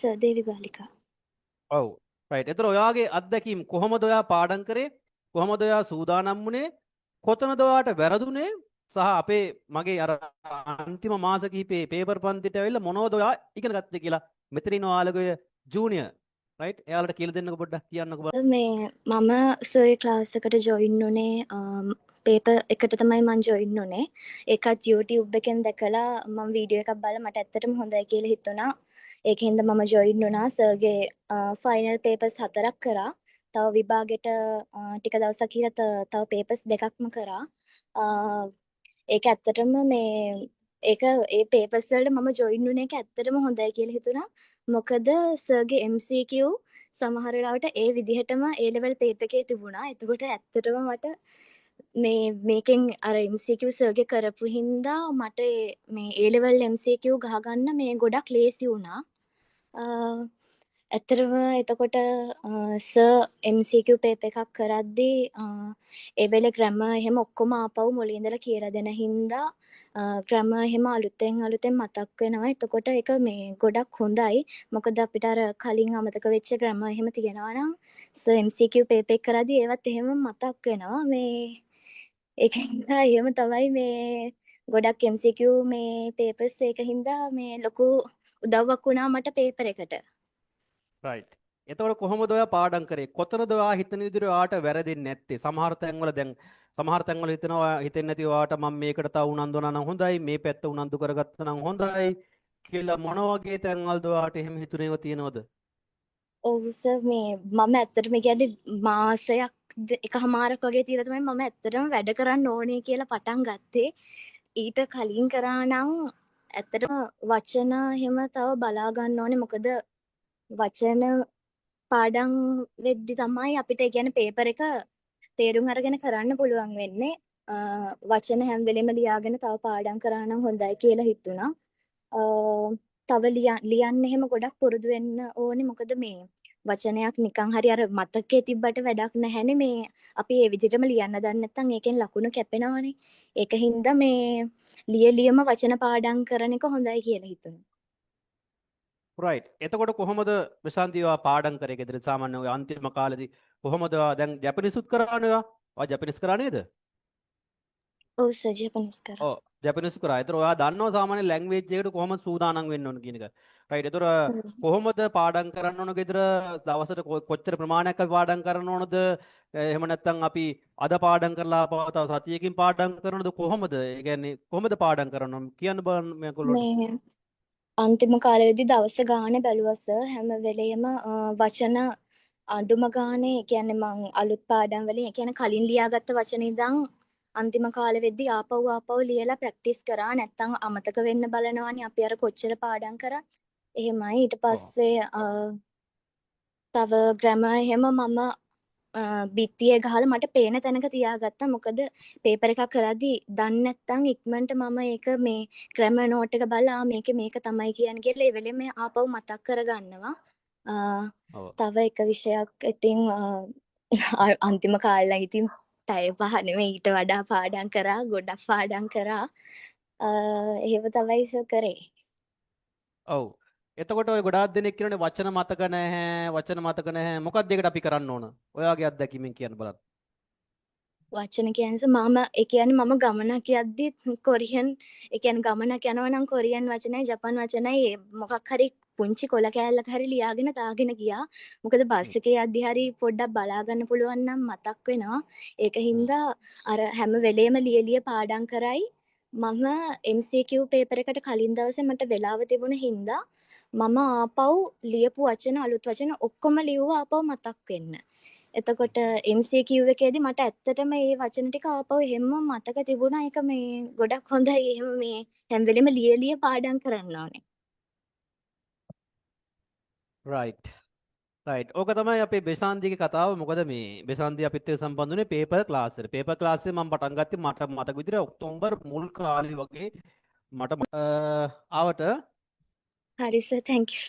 Sir දේවි බාලිකා. ඔව්. Right. එතකොට ඔයාගේ අත්දැකීම් කොහොමද ඔයා පාඩම් කරේ? කොහොමද ඔයා සූදානම් වුණේ? කොතනද ඔයාට වැරදුනේ? සහ අපේ මගේ අර අන්තිම මාස කිහිපේ පේපර් පන්තිට ඇවිල්ලා මොනවද ඔයා ඉගෙන ගත්තේ කියලා මෙතන ඉන්න ඔයාලගේ ජූනියර් රයිට් එයාලට කියලා දෙන්නකෝ පොඩ්ඩක් කියන්නකෝ. මේ මම සර්ගේ ක්ලාස් එකට ජොයින් වුණේ පේපර් එකට තමයි මම ජොයින් වුණේ. ඒකත් YouTube එකෙන් දැකලා මම වීඩියෝ එකක් බලලා මට ඇත්තටම හොඳයි කියලා හිතුණා. ඒකෙන්ද මම ජොයින් වුණා. සර්ගේ ෆයිනල් පේපර්ස් 4ක් කරා. තව විභාගෙට ටික දවසක් කියලා තව පේපර්ස් දෙකක්ම කරා. ඒක ඇත්තටම ඒක ඒ පේපර්ස් වලට මම ජොයින් වුණ එක ඇත්තටම හොඳයි කියලා හිතුණා. මොකද සර්ගේ MCQ සමහර වෙලාවට ඒ විදිහටම A level paper එකේ තිබුණා. එතකොට ඇත්තටම මට මේකෙන් අර MCQ සර්ගේ කරපු හින්දා මට මේ A level MCQ ගහගන්න මේ ගොඩක් ලේසි වුණා. ඇත්තටම එතකොට සර් MCQ පේපර් එකක් කරද්දී ඒ වෙලේ ග්‍රැමර් එහෙම ඔක්කොම ආපහු මුලින් ඉඳලා කියලා දෙන හින්දා ග්‍රැමර් එහෙම අලුතෙන් මතක් වෙනවා. එතකොට ඒක මේ ගොඩක් හොඳයි. මොකද අපිට අර කලින් අමතක වෙච්ච ග්‍රැමර් එහෙම තියෙනවා නම් සර් MCQ පේපර් එක කරද්දී ඒවත් එහෙම මතක් වෙනවා. ඒකින්ද එහෙම තමයි ගොඩක් MCQ පේපර්ස් ඒකින්ද ලොකු උදව්වක් වුණා මට පේපර් එකට. රයිට්. එතකොට කොහොමද ඔයා පාඩම් කරේ? කොතනද ඔයා හිතන විදිහට ඔයාට වැරදෙන්නේ නැත්තේ? සමහර තැන්වල හිතෙන්නේ නැති ඔයාට මම මේකට තව උනන්දු වුණා නම් හොඳයි, මේ පැත්ත උනන්දු කරගත්තා නම් හොඳයි කියලා මොන වගේ තැන්වලද ඔයාට එහෙම හිතුනේව තියෙනවද? ඔව් සර් මම ඇත්තටම කියන්නේ මාසයක් එකහමාරක් වගේ තියලා තමයි මම ඇත්තටම වැඩ කරන්න ඕනේ කියලා පටන් ගත්තේ. ඊට කලින් කරා නම් ඇත්තටම වචන එහෙම තව බලා ගන්න ඕනේ. මොකද වචන පාඩම් වෙද්දි තමයි අපිට ඒ කියන්නේ පේපර් එක තේරුම් අරගෙන කරන්න පුළුවන් වෙන්නේ. වචන හැම වෙලෙම ලියාගෙන තව පාඩම් කරා නම් හොඳයි කියලා හිතුණා. තව ලියන්න එහෙම ගොඩක් පුරුදු වෙන්න ඕනේ. මොකද වචනයක් නිකන් හරි අර මතකයේ තිබ්බට වැඩක් නැහැනේ. අපි ඒ විදිහටම ලියන්න දන්නේ නැත්නම් ඒකෙන් ලකුණු කැපෙනවනේ. ඒකින්ද ලියලියම වචන පාඩම් කරන එක හොඳයි කියලා හිතුණා. රයිට්. එතකොට කොහොමද ප්‍රශාන්ති ඔයා පාඩම් කරේ ගෙදර සාමාන්‍ය ඔය අන්තිම කාලේදී කොහොමද ඔයා දැන් ජපනිසුත් කරානේ ඔයා? ඔයා ජපනිස් කරා නේද? ඔව් සර් ජපනිස් කරා. ඔව් ජපනිස් කරා. ඒතර ඔයා දන්නවා සාමාන්‍ය ලැන්ග්වේජ් එකකට කොහොමද සූදානම් වෙන්න ඕන කියන එක. රයිට්. ඒතර කොහොමද පාඩම් කරන්න ඕන ගෙදර දවසට කොච්චර ප්‍රමාණයක් අපි පාඩම් කරන්න ඕනද? එහෙම නැත්නම් අපි අද පාඩම් කරලා තව සතියකින් පාඩම් කරනවද කොහොමද? ඒ කියන්නේ කොහොමද පාඩම් කරන්න ඕන කියන්න බලන්න මේගොල්ලෝ. අන්තිම කාලෙදී දවස ගානේ බැලුවා සර්. හැම වෙලෙම වචන අඩුම ගානේ කියන්නේ මං අලුත් පාඩම් වලින් ඒ කියන්නේ කලින් ලියාගත්ත වචන ඉඳන් අන්තිම කාලෙ වෙද්දී ආපහු ලියලා ප්‍රැක්ටිස් කරා. නැත්තම් අමතක වෙන්න බලනවානේ අපි අර කොච්චර පාඩම් කරත්. එහෙමයි. ඊට පස්සේ තව ග්‍රැමර් එහෙම මම බිත්තියේ ගහලා මට පේන තැනක තියාගත්තා. මොකද පේපර් එකක් කරද්දී දන්නේ නැත්නම් ඉක්මනට මම ඒක ග්‍රැමර් නෝට් එක බලලා මේක තමයි කියන්නේ කියලා ඒ වෙලෙම ආපහු මතක් කරගන්නවා. තව එක විෂයක් ඉතින් අන්තිම කාලේ ඉතින් පැය 5 නෙමෙයි ඊට වඩා පාඩම් කරා. ගොඩක් පාඩම් කරා. එහෙම තමයි කරේ. ඔව්. එතකොට ඔය ගොඩාක් දෙනෙක් කියනනේ වචන මතක නැහැ. මොකක්ද ඒකට අපි කරන්න ඕන? ඔයාගේ අත්දැකීමෙන් කියන්න බලන්න. වචන කියන්නේ මම ගමනක් යද්දි කොරියන් ගමනක් යනවා නම් කොරියන් වචනයි ජපන් වචනයි මොකක් හරි පුංචි කොල කෑල්ලක හරි ලියාගෙන දාගෙන ගියා. මොකද බස් එකේ යද්දි හරි පොඩ්ඩක් බලා ගන්න පුළුවන් නම් මතක් වෙනවා. ඒකින්ද අර හැම වෙලේම ලියලිය පාඩම් කරයි. මම MCQ පේපර් එකට කලින් දවසේ මට වෙලාව තිබුණ හින්දා මම ආපහු ලියපු වචන අලුත් වචන ඔක්කොම ලිව්වා ආපහු මතක් වෙන්න. එතකොට MCQ එකේදී මට ඇත්තටම මේ වචන ටික ආපහු හැමම මතක තිබුණා. ඒක ගොඩක් හොඳයි. එහෙම හැම වෙලෙම ලියලිය පාඩම් කරන්න ඕනේ. රයිට්. ඕක තමයි අපේ බෙසාන්දිගේ කතාව. මොකද බෙසාන්දි අපිත් එක්ක සම්බන්ධ වුණේ පේපර් ක්ලාස් එකට. පේපර් ක්ලාස් එක මම පටන් ගත්තේ මට මතක විදිහට ඔක්තෝබර් මුල් කාලේ වගේ මට ආවට හරි සර්, thank you.